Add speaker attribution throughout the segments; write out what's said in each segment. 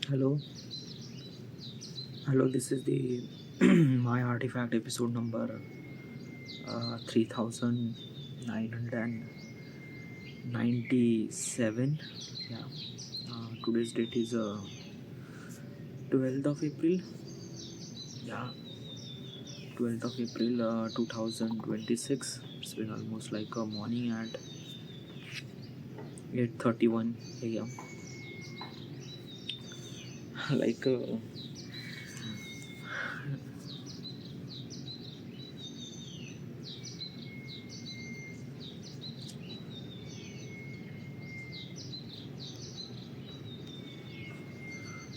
Speaker 1: Hello, hello. This is the my artifact episode number 3997. Yeah. Today's date is 12th of April. Yeah, 12th of April 2026. It's been almost like a morning at 8:31 a.m. like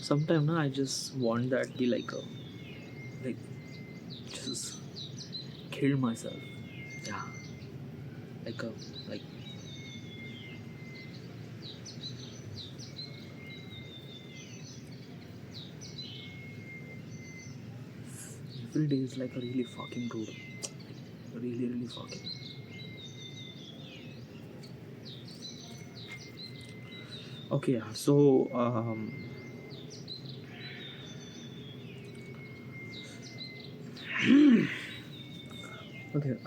Speaker 1: sometimes I just want that the like just kill myself. Yeah, like a like every day is like a really fucking rude, really fucking. Okay, yeah. So okay.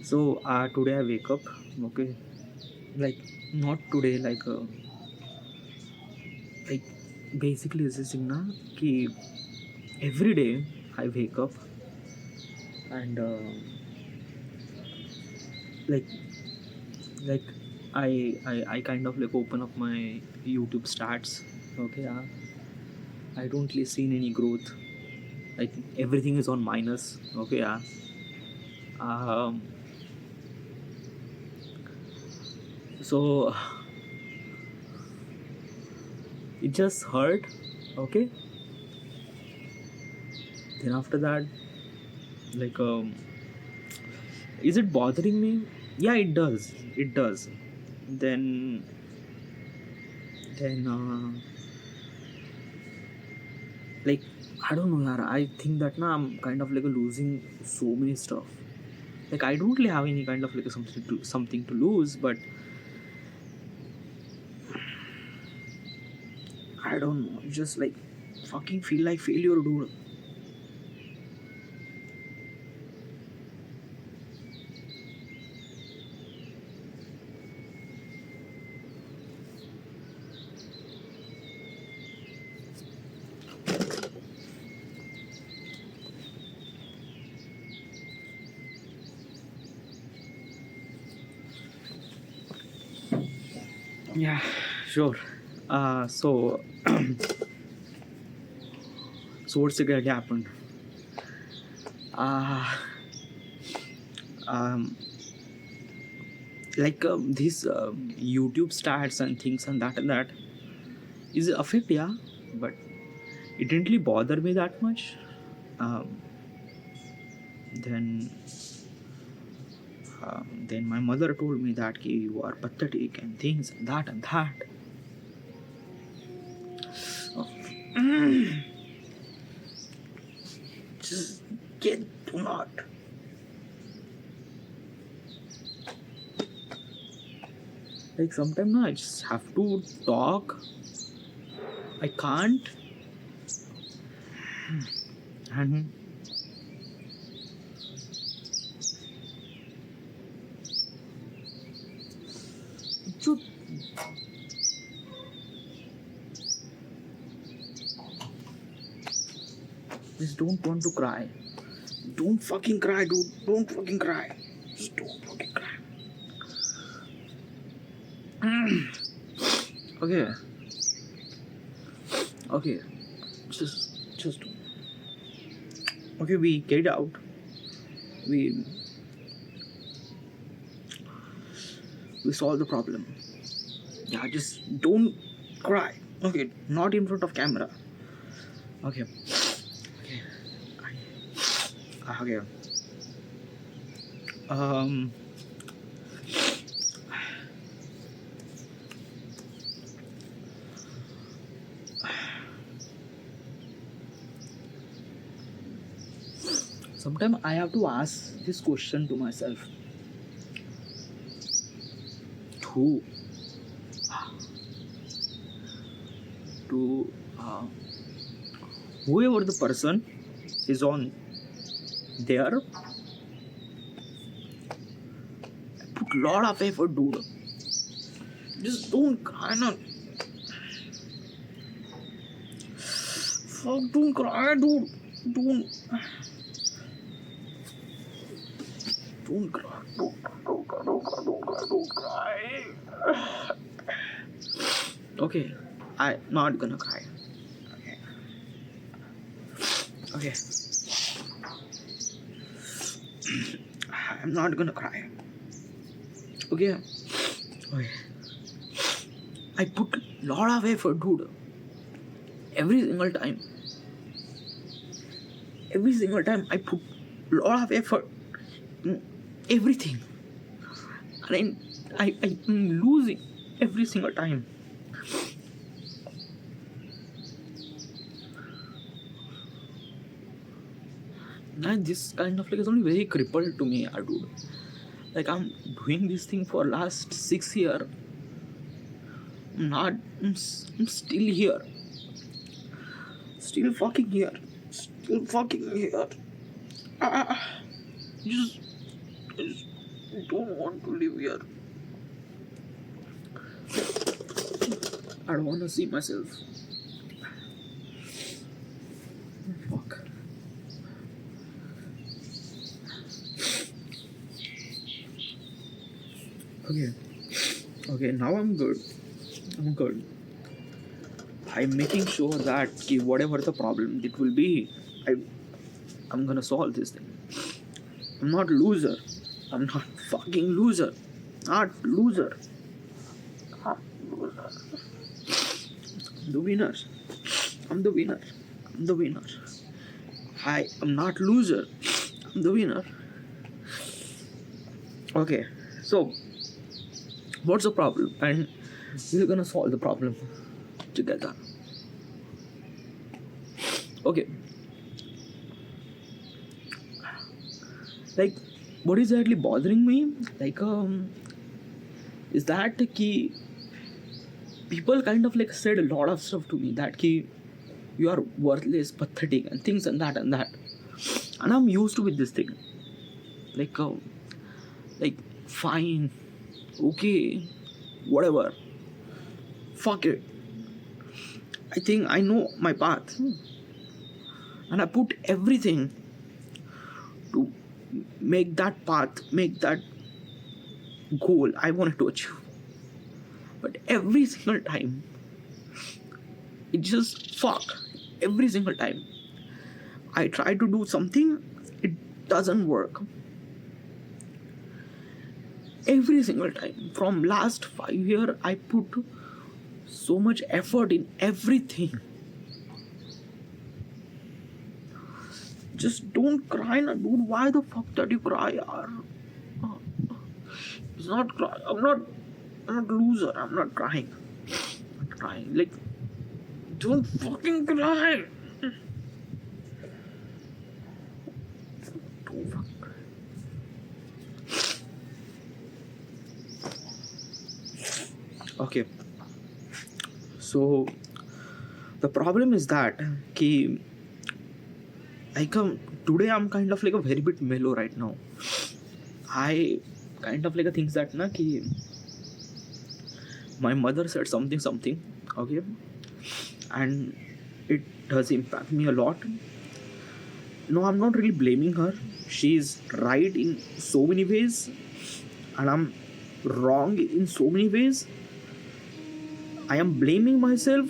Speaker 1: So today I wake up. Okay, like not today. Like basically this is na कि every day I wake up and like like I kind of like open up my YouTube stats. Okay, yeah. I don't really seen any growth. Like everything is on minus. Okay, yeah. Um, so it just hurt. Okay. Then after that, like is it bothering me? Yeah, it does. It does. Then then like I don't know, yaar. I think that now I'm kind of like losing so many stuff. Like I don't really have any kind of like something to lose, but I don't know. It's just like fucking feel like failure, dude. Yeah, sure. So so what's exactly happened? Uh, um, like these YouTube stats and things and that is a fit, yeah, but it didn't really bother me that much. Um, then then my mother told me that "Ki, you are pathetic and things and that and that. Oh, just get do not. Like sometimes I just have to talk. I can't. And you just don't want to cry. Don't fucking cry, dude. Don't fucking cry. Just don't fucking cry. Okay. Okay. Just okay, we get out. We we solve the problem. Yeah, just don't cry. Okay, not in front of camera. Okay. Okay. Okay. Um sometimes I have to ask this question to myself. Who to whoever the person is on there. Put lot of effort, dude. Just don't cry, no. Fuck, don't cry, dude. Don't cry. Don't cry. Okay, I'm not gonna cry. Okay. I'm not gonna cry. Okay. I put lot of effort, dude. Every single time I put lot of effort in everything, and I'm losing every single time. And this kind of like is only very crippled to me, dude. Like, I'm doing this thing for last 6 years. I'm still here. Still fucking here. Just don't want to live here. I don't want to see myself. Fuck. Okay, now I'm good. I'm making sure that whatever the problem it will be, I'm gonna solve this thing. I'm not loser. I'm not fucking loser. Not loser. I'm the winner. I'm the winner. I am not loser. I'm the winner. Okay, so what's the problem? And we're gonna solve the problem together. Okay. Like, what is actually bothering me? Like, is that key people kind of like said a lot of stuff to me that key you are worthless, pathetic, and things and that. And I'm used to with this thing. Like, fine, okay, whatever. Fuck it. I think I know my path. And I put everything to make that path, make that goal I wanted to achieve. But every single time, it just fuck. Every single time I try to do something, it doesn't work. Every single time. From last 5 years, I put so much effort in everything. Just don't cry, na, dude. Why the fuck did you cry, yaar? It's not cry. I'm not loser. I'm not crying. Like, don't fucking cry. Don't fucking cry. Okay. So the problem is that today I'm kind of like a very bit mellow right now. I kind of like a things that my mother said something, okay, and it does impact me a lot. No, I'm not really blaming her. She's right in so many ways, and I'm wrong in so many ways. I am blaming myself.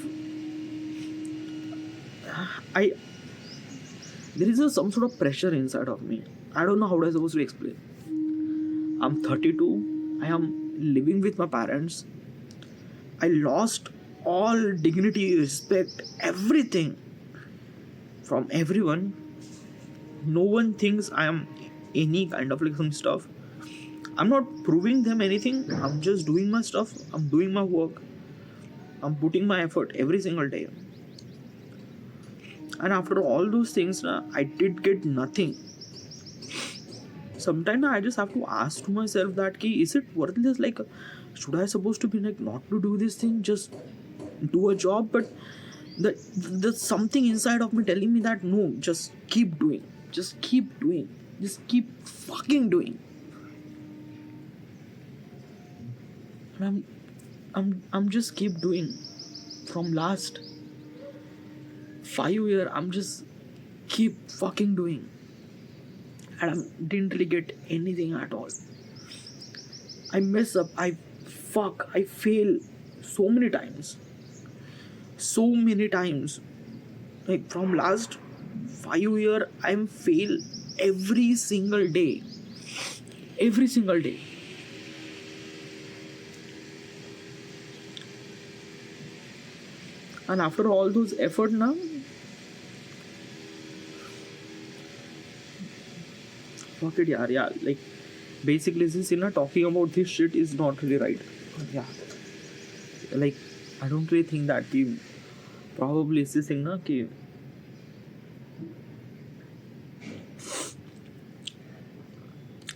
Speaker 1: There is some sort of pressure inside of me. I don't know how I'm supposed to explain. I'm 32. I am living with my parents. I lost all dignity, respect, everything from everyone. No one thinks I am any kind of like some stuff. I'm not proving them anything. I'm just doing my stuff. I'm doing my work. I'm putting my effort every single day. And after all those things, I did get nothing. Sometimes I just have to ask to myself that is it worthless? Like, should I supposed to be like not to do this thing, just do a job? But There's something inside of me telling me that no, just keep doing, just keep doing, just keep fucking doing. And I'm just keep doing. From last 5 years, I'm just keep fucking doing, and I didn't really get anything at all. I mess up, I fuck, I fail so many times. So many times. Like from last 5 years, I'm fail every single day. Every single day. And after all those effort now, fuck it, yaar, yeah. Like basically, this talking about this shit is not really right. Yeah. Like I don't really think that ki probably is this thing na ki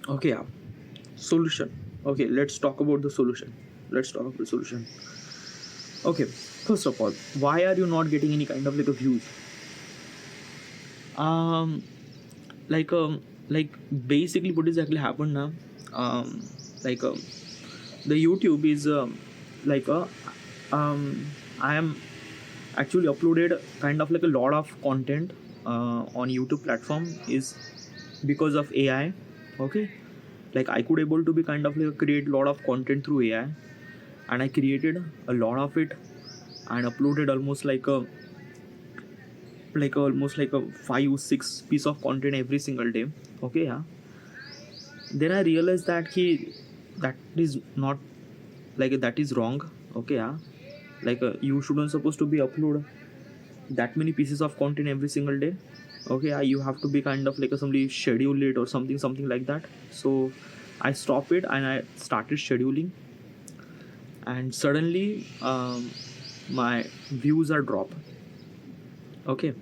Speaker 1: okay, yeah. Solution. Okay, let's talk about the solution. Okay, first of all, why are you not getting any kind of like a views? Um, like basically what exactly happened now? Like the YouTube is like a I am actually uploaded kind of like a lot of content on YouTube platform is because of AI. Okay, like I could able to be kind of like create a lot of content through AI, and I created a lot of it and uploaded almost like a almost like a 5-6 piece of content every single day. Okay, yeah. Then I realized that that is not like that is wrong. Okay, yeah. Like you shouldn't supposed to be upload that many pieces of content every single day. Okay, yeah, you have to be kind of like a somebody schedule it or something like that. So I stopped it and I started scheduling, and suddenly my views are drop. Okay,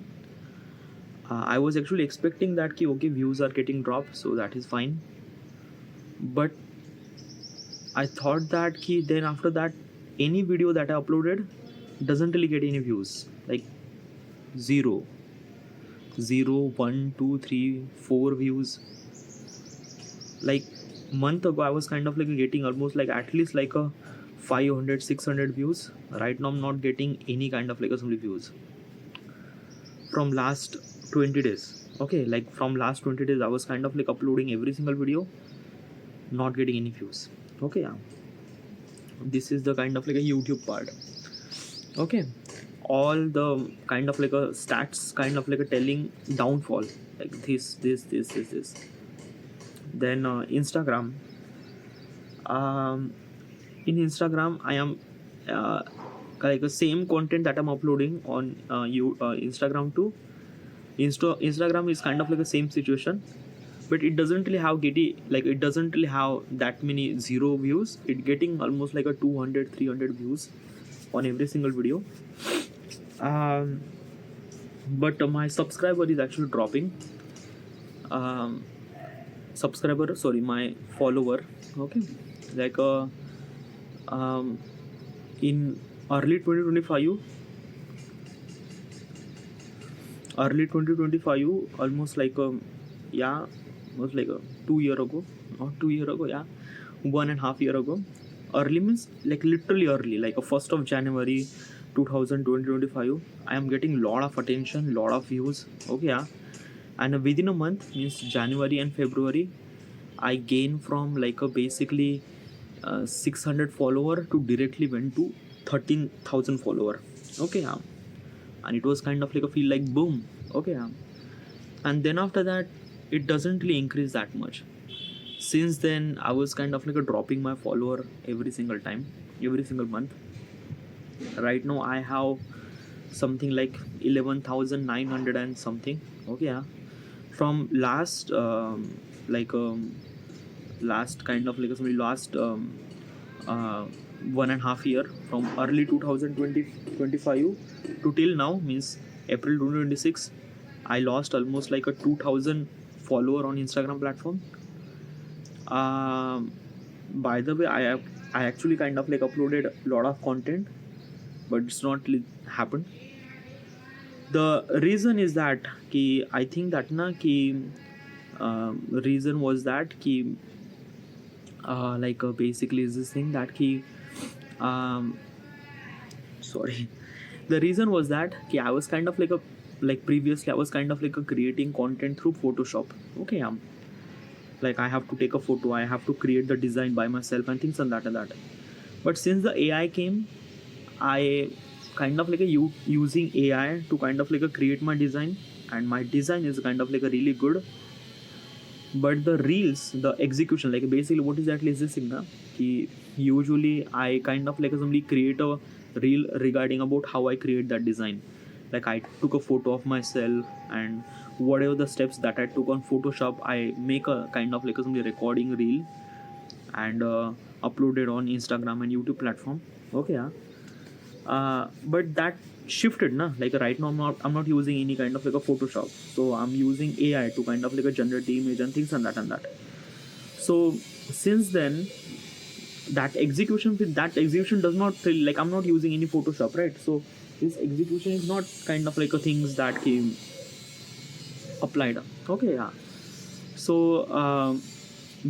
Speaker 1: I was actually expecting that okay, views are getting dropped, so that is fine. But I thought that then after that, any video that I uploaded doesn't really get any views. Like zero, 1, 2, 3, 4 views. Like month ago, I was kind of like getting almost like at least like a 500, 600 views. Right now, I'm not getting any kind of like a some views from last 20 days. Okay, like from last 20 days, I was kind of like uploading every single video, not getting any views. Okay, yeah. This is the kind of like a YouTube part. Okay, all the kind of like a stats kind of like a telling downfall, like this. Then Instagram. In Instagram, I am like the same content that I'm uploading on Instagram too. Instagram is kind of like the same situation, but it doesn't really have it doesn't really have that many zero views. It getting almost like a 200, 300 views on every single video. But my subscriber is actually dropping. My follower. Okay, like in early 2025, almost like yeah, was like 2 year ago, not 2 year ago, yeah, 1.5 year ago. Early means like literally early, like a 1st of January 2025. I am getting lot of attention, lot of views. Okay, yeah. And within a month means January and February, I gain from like a basically 600 follower to directly went to 13,000 follower. Okay, yeah. And it was kind of like a feel like boom. Okay, yeah. And then after that, it doesn't really increase that much. Since then, I was kind of like a dropping my follower every single time, every single month. Right now, I have something like 11,900 and something. Okay, yeah. From last last kind of like somebody last 1.5 year, from early 2025 to till now means April 2026, I lost almost like a 2,000 follower on Instagram platform. By the way, I actually kind of like uploaded a lot of content, but it's not really happened. The reason is that कि I think that ना कि reason was that कि like basically is this thing that कि um, sorry, the reason was that कि I was kind of like previously I was kind of like a creating content through Photoshop. Okay, like I have to take a photo, I have to create the design by myself and things and that. But since the AI came, I kind of like using AI to kind of like a create my design, and my design is kind of like a really good. But the reels, the execution, like basically what exactly is this thing na? Ki usually I kind of like simply create a reel regarding about how I create that design. Like I took a photo of myself, and whatever the steps that I took on Photoshop, I make a kind of like a simply recording reel and upload it on Instagram and YouTube platform. Okay, yeah. But that shifted na, like right now I'm not using any kind of like a Photoshop, so I'm using AI to kind of like a generate the image and things and that. So since then, that execution does not feel like I'm not using any Photoshop, right? So this execution is not kind of like a things that came applied. Okay, yeah. So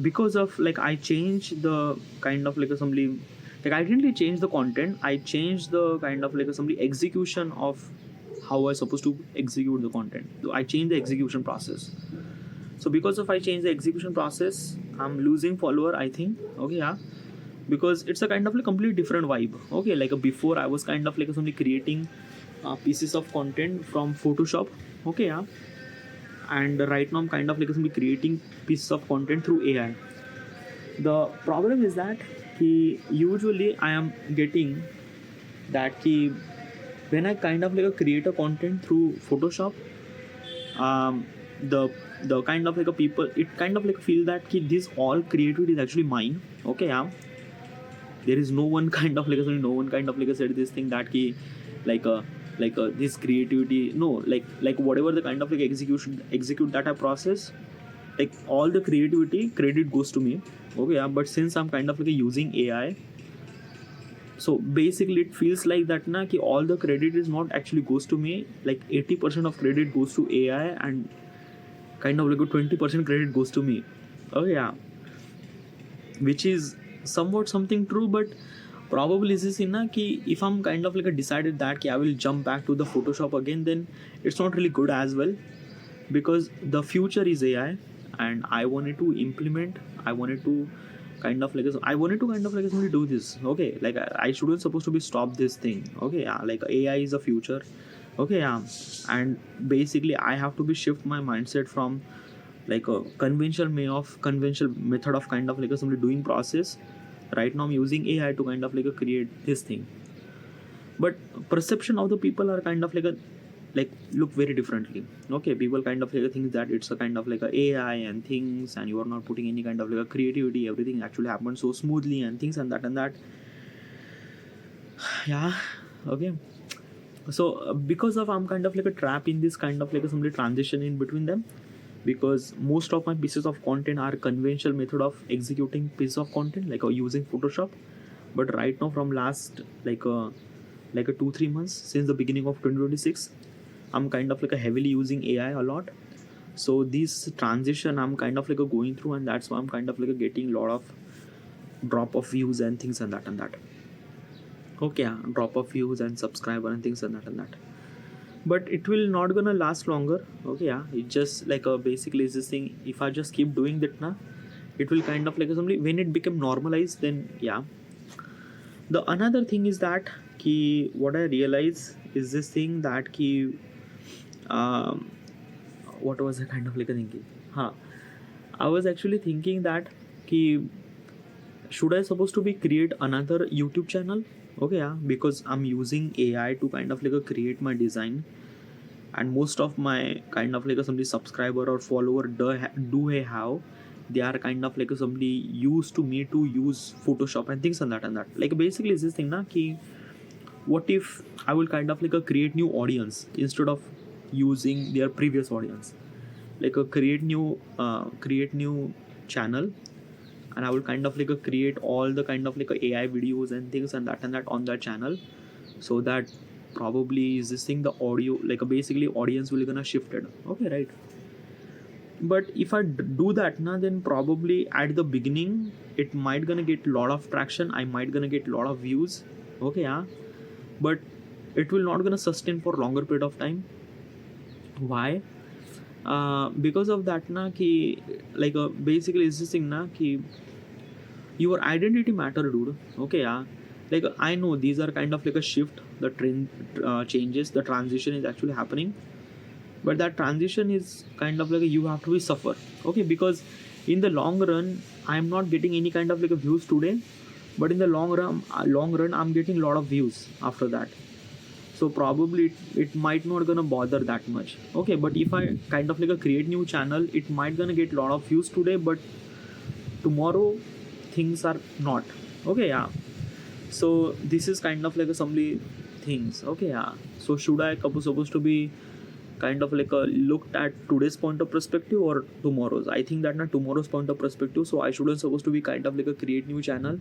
Speaker 1: because of like I changed the kind of like assembly, like I didn't really change the content, I changed the kind of like assembly execution of how I supposed to execute the content. So I changed the execution process. So because of I changed the execution process, I'm losing follower, I think. Okay, yeah. Because it's a kind of like completely different vibe. Okay, like before I was kind of like assembly creating pieces of content from Photoshop. Okay, yeah. And right now I'm kind of like creating pieces of content through AI. The problem is that usually I am getting that when I kind of like create a content through Photoshop, um, the the kind of like a people, it kind of like feel that this all creativity is actually mine. Okay, yeah. There is no one kind of like no one kind of like said this thing that like a this creativity, no, like whatever the kind of like execute that I process, like all the creativity credit goes to me. Okay, yeah. But since I'm kind of like using AI, so basically it feels like that na ki all the credit is not actually goes to me, like 80% of credit goes to AI and kind of like a 20% credit goes to me. Oh yeah, which is somewhat something true, but probably is this in na ki if I'm kind of like a decided that ki I will jump back to the Photoshop again, then it's not really good as well, because the future is AI, and I wanted to implement, I wanted to kind of like only do this. Okay, like I shouldn't supposed to be stop this thing. Okay, yeah, like AI is the future. Okay, yeah. And basically I have to be shift my mindset from like a conventional method of kind of like simply doing process. Right now I'm using AI to kind of like create this thing, but perception of the people are kind of like look very differently. Okay, people kind of like think that it's a kind of like a AI and things, and you are not putting any kind of like a creativity, everything actually happens so smoothly and things and that. Yeah. Okay. So because of I'm kind of like a trap in this kind of like a simply transition in between them, because most of my pieces of content are conventional method of executing piece of content like using Photoshop. But right now from last like a 2-3 months since the beginning of 2026, I'm kind of like a heavily using AI a lot. So this transition I'm kind of like a going through, and that's why I'm kind of like a getting a lot of drop of views and things and that. Okay, yeah, drop of views and subscriber and things and that. But it will not gonna last longer. Okay, yeah, it just like basically is this thing, if I just keep doing that now, it will kind of like something when it become normalized, then yeah. The another thing is that what I realize is this thing that um, what was I kind of like thinking? Huh. I was actually thinking that should I supposed to be create another YouTube channel? Okay, yeah, because I'm using AI to kind of like create my design, and most of my kind of like somebody subscriber or follower do have, they are kind of like somebody used to me to use Photoshop and things and that. Like basically is this thing na ki what if I will kind of like create new audience instead of using their previous audience, like create new channel, and I will kind of like create all the kind of like AI videos and things and that on that channel, so that probably is this thing the audio, like basically audience will gonna shifted. Okay, right? But if I do that now, then probably at the beginning it might gonna get lot of traction, I might gonna get lot of views. Okay, yeah, but it will not gonna sustain for longer period of time. Why? Because of that na ki, like basically is this thing na ki your identity matter, dude. Okay, yeah, like I know these are kind of like a shift, the trend changes, the transition is actually happening, but that transition is kind of like you have to be suffer. Okay, because in the long run I'm not getting any kind of like a views today, but in the long run I'm getting a lot of views after that. So probably it might not gonna bother that much. Okay, but if I kind of like a create new channel, it might gonna get a lot of views today, but tomorrow things are not. Okay, yeah, so this is kind of like a some things. Okay, yeah, so should I supposed to be kind of like a looked at today's point of perspective or tomorrow's? I think that not tomorrow's point of perspective, so I shouldn't supposed to be kind of like a create new channel.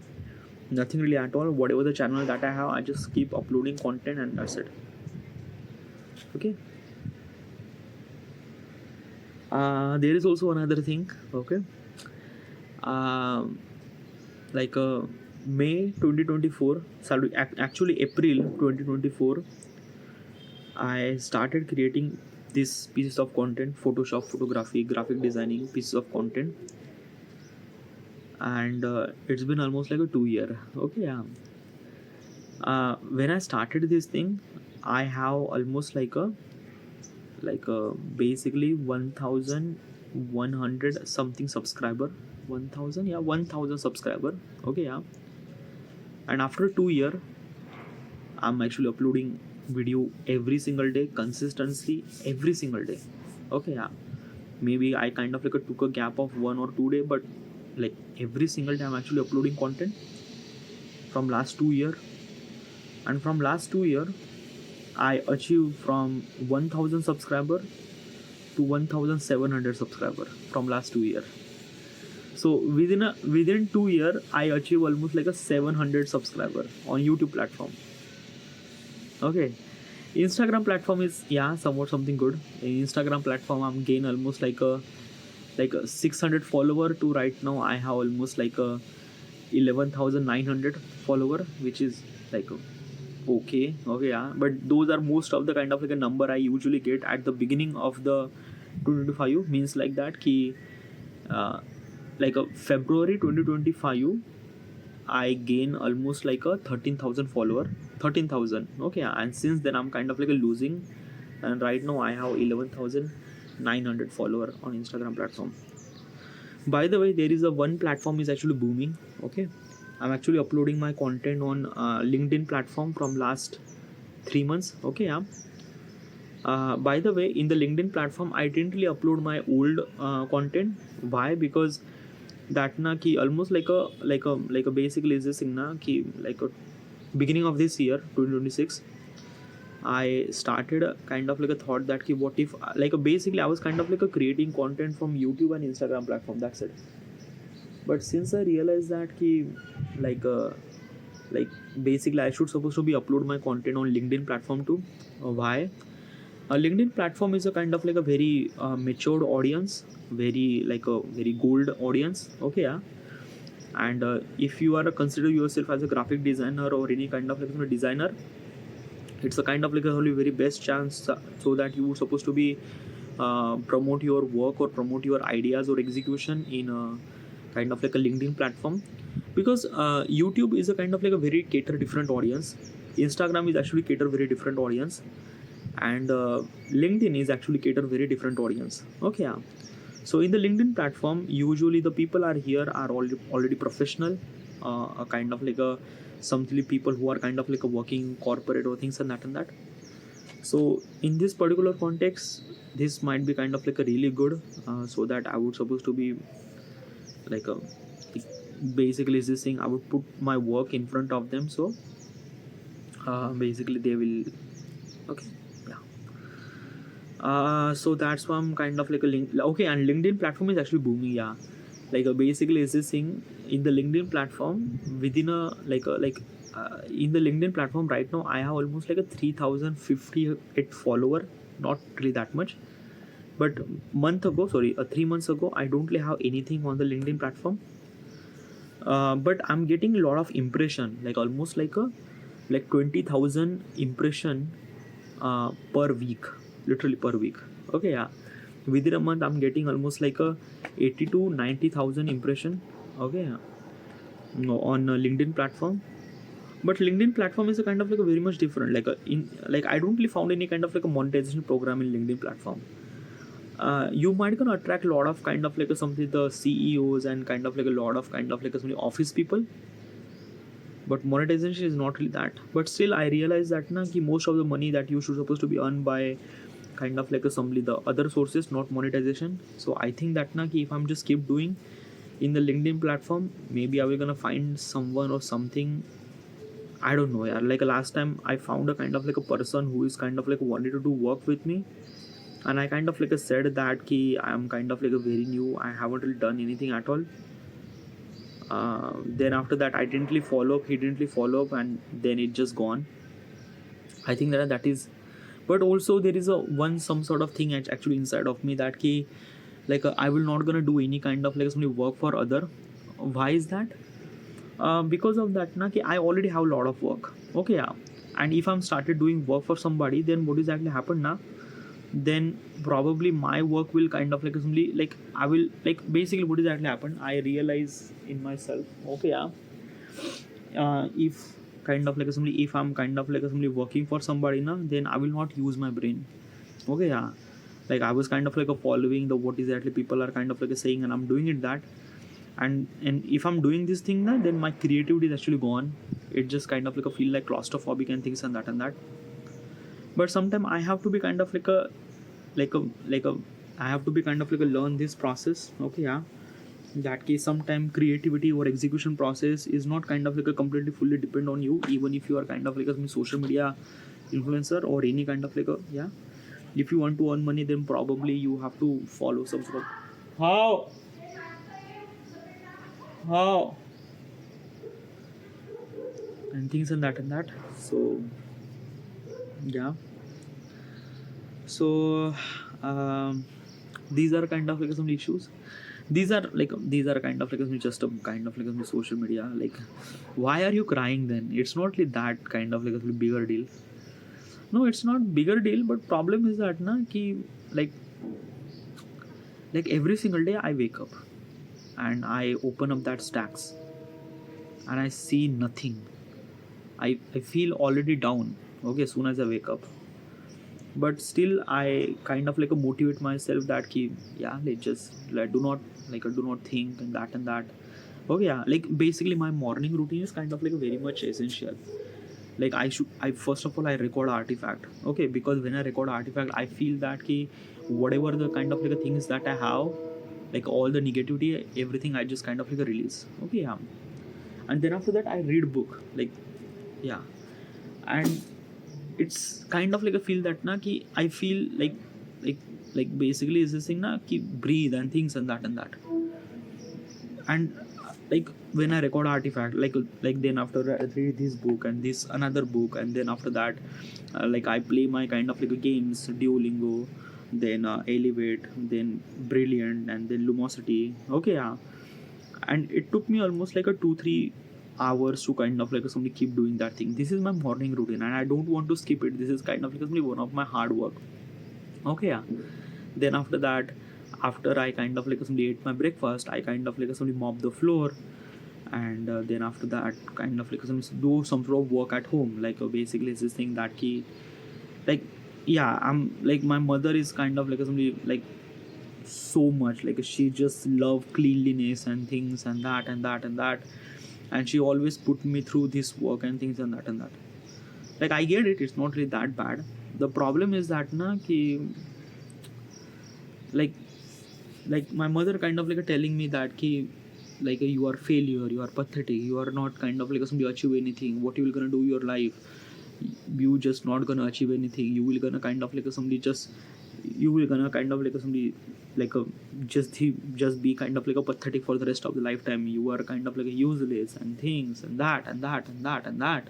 Speaker 1: Nothing really at all. Whatever the channel that I have, I just keep uploading content and that's it. Okay. There is also another thing. Okay. Like May 2024, sorry, actually April 2024, I started creating this pieces of content, Photoshop, photography, graphic designing pieces of content, and it's been almost like a 2 year. Okay, yeah. When I started this thing, I have almost like a basically 1100 something subscriber, 1000, yeah, 1000 subscriber. Okay, yeah, and after 2 year I'm actually uploading video every single day, consistently every single day. Okay, yeah, maybe I kind of like took a gap of 1 or 2 day, but like every single day I'm actually uploading content from last 2 year. And from last 2 year I achieved from 1000 subscriber to 1700 subscriber from last 2 year. So within 2 year I achieve almost like a 700 subscriber on YouTube platform. Okay, Instagram platform is, yeah, somewhat something good. In Instagram platform I'm gain almost like a 600 follower to right now I have almost like a 11,900 follower, which is like okay. Okay, yeah, but those are most of the kind of like a number I usually get at the beginning of the 2025. Means like that ki like a February 2025 I gain almost like a 13,000 follower, 13,000. Okay, and since then I'm kind of like a losing, and right now I have 11,900 follower on Instagram platform. By the way, there is a one platform is actually booming. Okay, I'm actually uploading my content on LinkedIn platform from last 3 months. Okay, yeah. By the way, in the LinkedIn platform I didn't really upload my old content. Why? Because that na ki almost like a basically is this thing na ki like a beginning of this year 2026 I started a kind of like a thought that ki what if like basically I was kind of like a creating content from YouTube and Instagram platform, that's it. But since I realized that ki like basically I should supposed to be upload my content on LinkedIn platform too. Why? A LinkedIn platform is a kind of like a very matured audience, very like a very gold audience. Okay, yeah. And if you are consider yourself as a graphic designer or any kind of like a designer, it's a kind of like a really very best chance so that you supposed to be promote your work or promote your ideas or execution in a kind of like a LinkedIn platform. Because YouTube is a kind of like a very cater different audience, Instagram is actually cater very different audience, and LinkedIn is actually cater very different audience. Okay, yeah. So in the LinkedIn platform usually the people are here are already professional, a kind of like a something people who are kind of like a working corporate or things and that. So in this particular context this might be kind of like a really good, so that I would supposed to be like a basically is this thing I would put my work in front of them, so basically they will. Okay, yeah. So that's why I'm kind of like a link. Okay, and LinkedIn platform is actually booming, yeah. Like basically is this thing in the LinkedIn platform within a in the LinkedIn platform right now, I have almost like a 3058 follower, not really that much. But 3 months ago, I don't really have anything on the LinkedIn platform. But I'm getting a lot of impression, like almost like 20,000 impression per week, literally per week. Okay, yeah. Within a month, I'm getting almost like a 80 to 90,000 impression. Okay, yeah. No, on a LinkedIn platform. But LinkedIn platform is a kind of like a very much different. Like I don't really found any kind of like a monetization program in LinkedIn platform. You might gonna attract a lot of kind of like something the CEOs and kind of like a lot of kind of like some office people, but monetization is not really that. But still I realize that ki most of the money that you should supposed to be earned by kind of like assembly the other sources, not monetization. So I think that ki if I'm just keep doing in the LinkedIn platform, maybe I will gonna find someone or something. I don't know, yeah. Like last time I found a kind of like a person who is kind of like wanted to do work with me, and I kind of like said that ki I am kind of like a very new, I haven't really done anything at all. Then after that I didn't really follow up, he didn't really follow up, and then it just gone. I think that is, but also there is a one some sort of thing actually inside of me that ki like I will not gonna do any kind of like some work for other. Why is that? Because of that ki I already have a lot of work. Okay, yeah. And if I'm started doing work for somebody, then what exactly happen now? Then probably my work will kind of like simply like I will like basically what exactly happen, I realize in myself. Okay, yeah. If kind of like simply if I'm kind of like simply working for somebody now, then I will not use my brain. Okay, yeah. Like I was kind of like a following the what exactly people are kind of like a saying, and I'm doing it that. And if I'm doing this thing now, then my creativity is actually gone. It just kind of like a feel like claustrophobic and things and that. But sometimes I have to be kind of like a like a I have to be kind of like a learn this process. Okay, yeah. That case sometimes creativity or execution process is not kind of like a completely fully depend on you, even if you are kind of like a social media influencer or any kind of like a, yeah. If you want to earn money, then probably you have to follow some sort of how and things and that. So yeah. So these are kind of like some issues. These are kind of like just a kind of like a social media. Like, why are you crying then? It's not like that kind of like a bigger deal. No, it's not bigger deal. But problem is that ki like every single day I wake up and I open up that stacks and I see nothing. I feel already down. Okay, as soon as I wake up. But still I kind of like a motivate myself that ki yeah, let's just like do not think and that. Okay, yeah. Like basically my morning routine is kind of like very much essential. Like I first of all I record artifact. Okay, because when I record artifact, I feel that ki whatever the kind of like things that I have, like all the negativity, everything I just kind of like release. Okay, yeah. And then after that I read book. Like, yeah. And it's kind of like a feel that ki I feel like like basically is this thing ki breathe and things and that. And like when I record artifact, like then after I read this book and this another book, and then after that like I play my kind of like games, Duolingo, then Elevate, then Brilliant, and then Lumosity. Okay, yeah. And it took me almost like a 2-3 hours to kind of like somebody keep doing that thing. This is my morning routine and I don't want to skip it. This is kind of like one of my hard work. Okay, yeah. Then after that, after I kind of like somebody ate my breakfast, I kind of like somebody mop the floor, and then after that kind of like do some sort of work at home. Like basically it's this thing that key, like, yeah, I'm like my mother is kind of like somebody like so much like she just love cleanliness and things and that, and she always put me through this work and things and that. Like I get it, it's not really that bad. The problem is that ki like my mother kind of like telling me that ki like you are failure, you are pathetic, you are not kind of like somebody achieve anything, what you will gonna do your life, you just not gonna achieve anything, you will gonna kind of like somebody just you will gonna kind of like somebody like a just be kind of like a pathetic for the rest of the lifetime. You are kind of like a useless and things and that and that and that and that.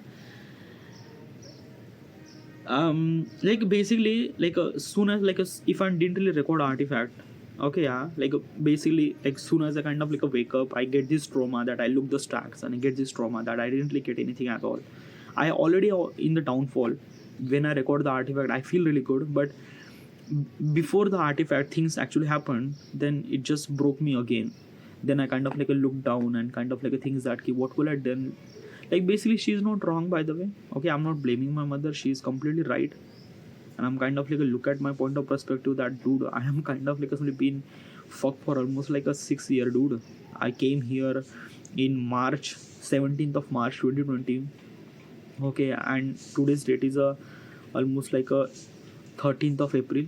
Speaker 1: Like basically like soon as like if I didn't really record Artifact, okay, yeah, like basically like soon as I kind of like a wake up, I get this trauma that I look the stacks, and I get this trauma that I didn't really get anything at all. I already in the downfall. When I record the Artifact, I feel really good, but before the Artifact things actually happened, then it just broke me again. Then I kind of like a look down and kind of like a things that what will I done. Like basically she's not wrong, by the way. Okay, I'm not blaming my mother, she's completely right. And I'm kind of like a look at my point of perspective that dude, I am kind of like a been fucked for almost like a 6 year, dude. I came here in March 17th of March 2020. Okay, and today's date is a almost like a 13th of April.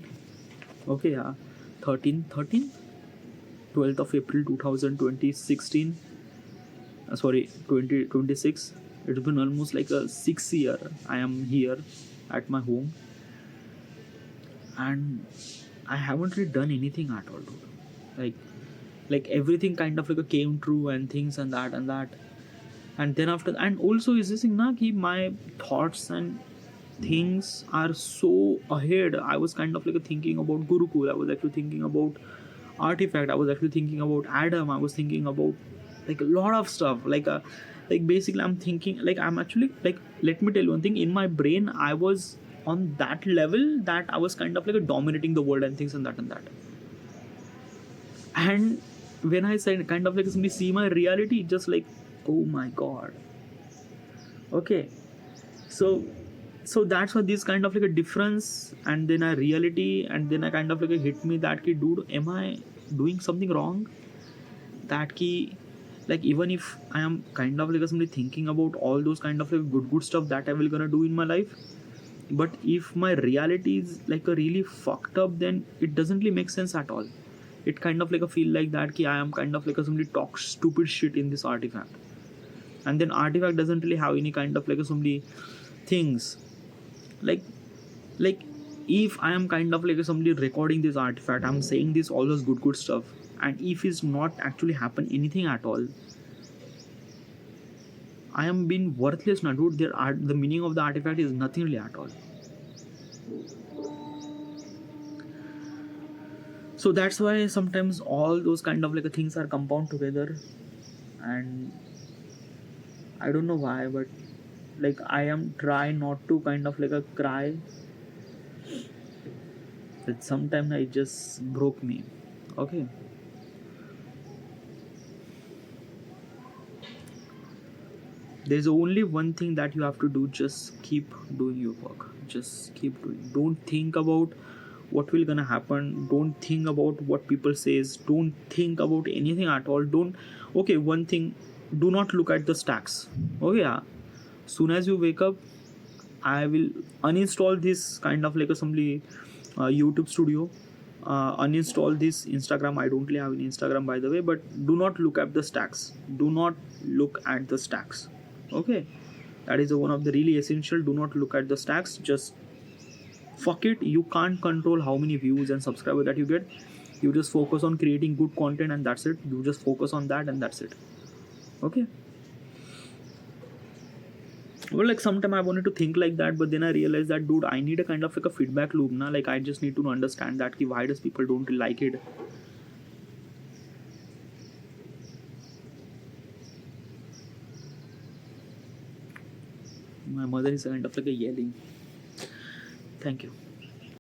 Speaker 1: Okay, yeah, 13 12th of April 2020 16. Sorry, 2026. It's been almost like a 6 year I am here at my home, and I haven't really done anything at all, dude. Like like everything kind of like a came true and things and that and that. And then after, and also is this thing na ki my thoughts and things are so ahead. I was kind of like thinking about Gurukul, I was actually thinking about Artifact, I was actually thinking about Adam, I was thinking about like a lot of stuff. Like basically I'm thinking like I'm actually like, let me tell you one thing, in my brain I was on that level that I was kind of like dominating the world and things and that and that. And when I said kind of like somebody see my reality, just like, oh my god. Okay, so that's why this kind of like a difference, and then a reality, and then I kind of like a hit me that ki dude, am I doing something wrong? That ki like even if I am kind of like somebody thinking about all those kind of like good stuff that I will gonna do in my life, but if my reality is like a really fucked up, then it doesn't really make sense at all. It kind of like a feel like that ki I am kind of like a somebody talks stupid shit in this Artifact, and then Artifact doesn't really have any kind of like a somebody things like like if I am kind of like somebody recording this Artifact, I'm saying this all those good stuff, and if it's not actually happen anything at all, I am being worthless now, dude. The meaning of the Artifact is nothing really at all. So that's why sometimes all those kind of like things are compound together, and I don't know why, but like I am trying not to kind of like a cry. That sometimes it just broke me. Okay. There's only one thing that you have to do, just keep doing your work. Just keep doing. Don't think about what will gonna happen. Don't think about what people says. Don't think about anything at all. Don't okay, one thing, do not look at the stacks. Oh yeah. Soon as you wake up, I will uninstall this kind of like a somebody YouTube studio. Uninstall this Instagram. I don't really have an Instagram, by the way, but do not look at the stacks. Do not look at the stacks. Okay, that is one of the really essential. Do not look at the stacks. Just fuck it. You can't control how many views and subscribers that you get. You just focus on creating good content, and that's it. You just focus on that, and that's it. Okay. Well, like sometime I wanted to think like that, but then I realized that dude, I need a kind of like a feedback loop now. Like I just need to understand that ki why does people don't like it. My mother is kind of like a yelling. Thank you.